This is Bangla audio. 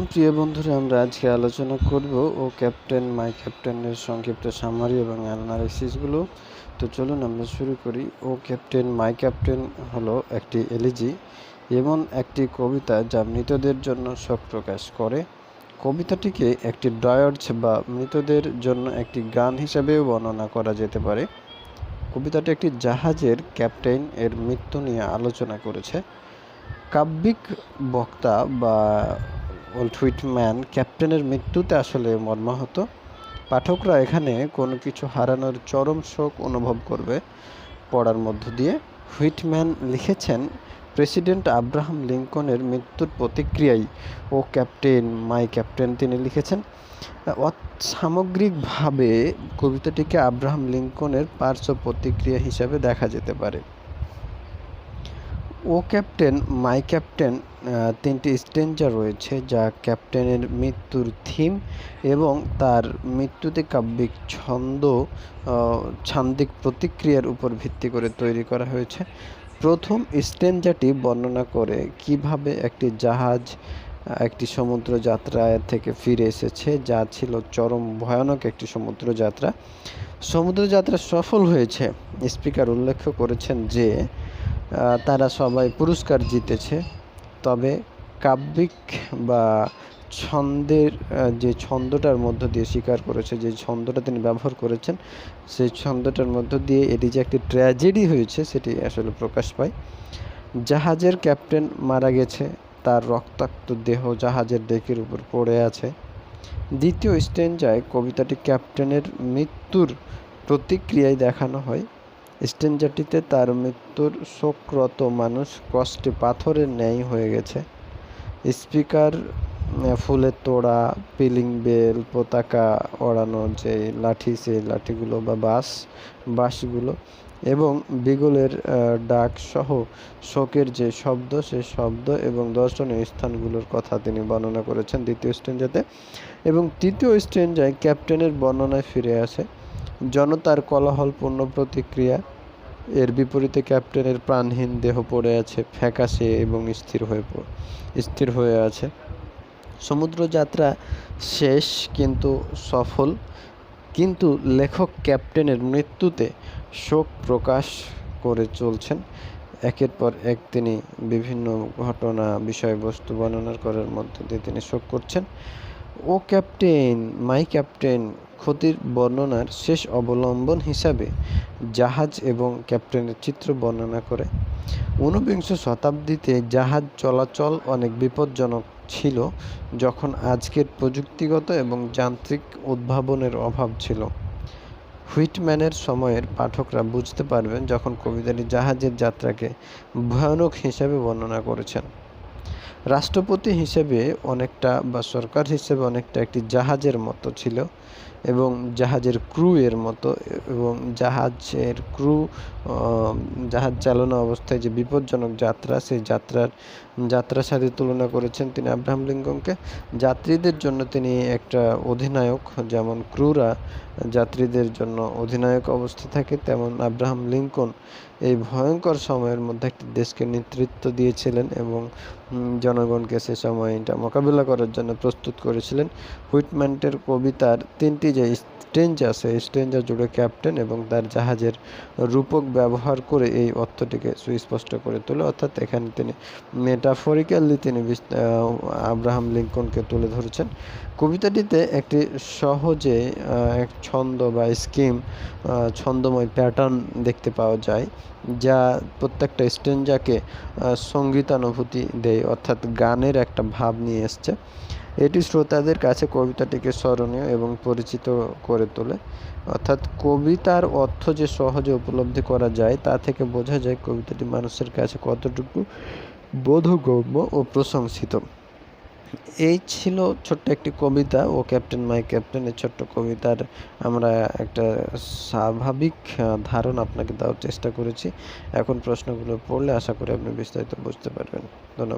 আসসালাম প্রিয় বন্ধুরা, আমরা আজকে আলোচনা করব ও ক্যাপ্টেন মাই ক্যাপ্টেনের সংক্ষিপ্ত সামারি এবং অ্যানালাইসিসগুলো। তো চলুন আমরা শুরু করি। ও ক্যাপ্টেন মাই ক্যাপ্টেন হলো একটি এলিজি, এমন একটি কবিতা যা মৃতদের জন্য শোক প্রকাশ করে। কবিতাটিকে একটি ডায়ার্জ বা মৃতদের জন্য একটি গান হিসাবেও বর্ণনা করা যেতে পারে। কবিতাটি একটি জাহাজের ক্যাপ্টেন এর মৃত্যু নিয়ে আলোচনা করেছে। কাব্যিক বক্তা বা ওল্ট হুইটম্যান ক্যাপ্টেনের মৃত্যুতে আসলে মর্মাহত। পাঠকরা এখানে কোনো কিছু হারানোর চরম শোক অনুভব করবে পড়ার মধ্য দিয়ে। হুইটম্যান লিখেছেন, প্রেসিডেন্ট আব্রাহাম লিঙ্কনের মৃত্যুর প্রতিক্রিয়ায় ও ক্যাপ্টেন মাই ক্যাপ্টেন তিনি লিখেছেন। সামগ্রিকভাবে কবিতাটিকে আব্রাহাম লিঙ্কনের পার্শ্ব প্রতিক্রিয়া হিসাবে দেখা যেতে পারে। ও ক্যাপ্টেন মাই ক্যাপ্টেন তিনটি স্ট্যাঞ্জা রয়েছে যা ক্যাপ্টেনের মৃত্যুর থিম এবং তার মৃত্যুতে কাব্যিক ছান্দিক প্রতিক্রিয়ার উপর ভিত্তি করে তৈরি করা হয়েছে। প্রথম স্ট্যাঞ্জাটি বর্ণনা করে কিভাবে একটি জাহাজ একটি সমুদ্র যাত্রা থেকে ফিরে এসেছে, যা ছিল চরম ভয়ানক একটি সমুদ্রযাত্রা সফল হয়েছে। স্পিকার উল্লেখ করেছেন যে তারা সবাই পুরস্কার জিতেছে, তবে কাব্যিক বা ছন্দের যে ছন্দটার মধ্য দিয়ে স্বীকার করেছে, যে ছন্দটা তিনি ব্যবহার করেছেন, সেই ছন্দটার মধ্য দিয়ে এটি যে একটি ট্র্যাজেডি হয়েছে সেটি আসলে প্রকাশ পায়। জাহাজের ক্যাপ্টেন মারা গেছে, তার রক্তাক্ত দেহ জাহাজের ডেকের উপর পড়ে আছে। দ্বিতীয় স্ট্যাঞ্জায় কবিতাটি ক্যাপ্টেনের মৃত্যুর প্রতিক্রিয়ায় দেখানো হয়। স্ট্যাঞ্জাটিতে তার মৃত্যুর শোকরত মানুষ কষ্টে পাথরের ন্যায় হয়ে গেছে। স্পিকার ফুলের তোড়া, পিলিং বেল, পতাকা ওড়ানো যে লাঠি, সেই লাঠিগুলো বা বাঁশগুলো এবং বিগলের ডাক সহ শোকের যে শব্দ, সেই শব্দ এবং দর্শনীয় স্থানগুলোর কথা তিনি বর্ণনা করেছেন দ্বিতীয় স্ট্যাঞ্জাতে। এবং তৃতীয় স্ট্যাঞ্জায় ক্যাপ্টেনের বর্ণনায় ফিরে আসে জনতার কোলাহলপূর্ণ প্রতিক্রিয়া। এর বিপরীতে ক্যাপ্টেনের প্রাণহীন দেহ পড়ে আছে, ফ্যাকাশে এবং স্থির হয়ে আছে। সমুদ্রযাত্রা শেষ কিন্তু সফল, কিন্তু লেখক ক্যাপ্টেনের মৃত্যুতে শোক প্রকাশ করে চলছেন। একের পর এক তিনি বিভিন্ন ঘটনা, বিষয়বস্তু বর্ণনা করার মধ্য দিয়ে তিনি শোক করছেন। ও ক্যাপ্টেন মাই ক্যাপ্টেন ক্ষতির বর্ণনার শেষ অবলম্বন হিসাবে জাহাজ এবং ক্যাপ্টেনের চিত্র বর্ণনা করে। ঊনবিংশ শতাব্দীতে জাহাজ চলাচল অনেক বিপজ্জনক ছিল, যখন আজকের প্রযুক্তিগত এবং যান্ত্রিক উদ্ভাবনের অভাব ছিল। হুইটম্যানের সময়ের পাঠকরা বুঝতে পারবেন যখন কবিতাটি জাহাজের যাত্রাকে ভয়ানক হিসাবে বর্ণনা করেছেন। রাষ্ট্রপতি হিসেবে অনেকটা বা সরকার হিসেবে অনেকটা একটি জাহাজের মতো ছিল এবং জাহাজের ক্রু এর মতো, এবং জাহাজ চালানো অবস্থায় যে বিপজ্জনক যাত্রা, সেই যাত্রার সাথে তুলনা করেছেন তিনি আব্রাহাম লিঙ্কনকে। যাত্রীদের জন্য তিনি একটা অধিনায়ক, যেমন ক্রুরা যাত্রীদের জন্য অধিনায়ক অবস্থা থাকে, তেমন আব্রাহাম লিঙ্কন এই ভয়ঙ্কর সময়ের মধ্যে একটি দেশকে নেতৃত্ব দিয়েছিলেন এবং জনগণকে সে সময় এটা মোকাবিলা করার জন্য প্রস্তুত করেছিলেন। হুইটম্যানের কবিতার তিনটি যে স্ট্যাঞ্জা, সেই স্ট্যাঞ্জা জুড়ে ক্যাপ্টেন এবং তার জাহাজের রূপক ব্যবহার করে এই অর্থটিকে সুস্পষ্ট করে তোলে। অর্থাৎ এখানে তিনি মেটাফরিক্যালি তিনি আব্রাহাম লিঙ্কনকে তুলে ধরেছেন। কবিতাটিতে একটি সহজে এক ছন্দ বা ছন্দময় প্যাটার্ন দেখতে পাওয়া যায়, যা প্রত্যেকটা স্ট্যাঞ্জাকে সঙ্গীতানুভূতি দেয়, অর্থাৎ গানের একটা ভাব নিয়ে এসছে। এটি শ্রোতাদের কাছে কবিতাটিকে স্মরণীয় এবং পরিচিত করে তোলে। অর্থাৎ কবিতার অর্থ যে সহজে উপলব্ধি করা যায়, তা থেকে বোঝা যায় কবিতাটি মানুষের কাছে কতটুকু বোধগম্য ও প্রশংসিত। এই ছিল ছোট্ট একটি কবিতা, ও ক্যাপ্টেন মাই ক্যাপ্টেন। এই ছোট্ট কবিতার আমরা একটা স্বাভাবিক ধারণা আপনাকে দেওয়ার চেষ্টা করেছি। এখন প্রশ্নগুলো পড়লে আশা করি আপনি বিস্তারিত বুঝতে পারবেন। ধন্যবাদ।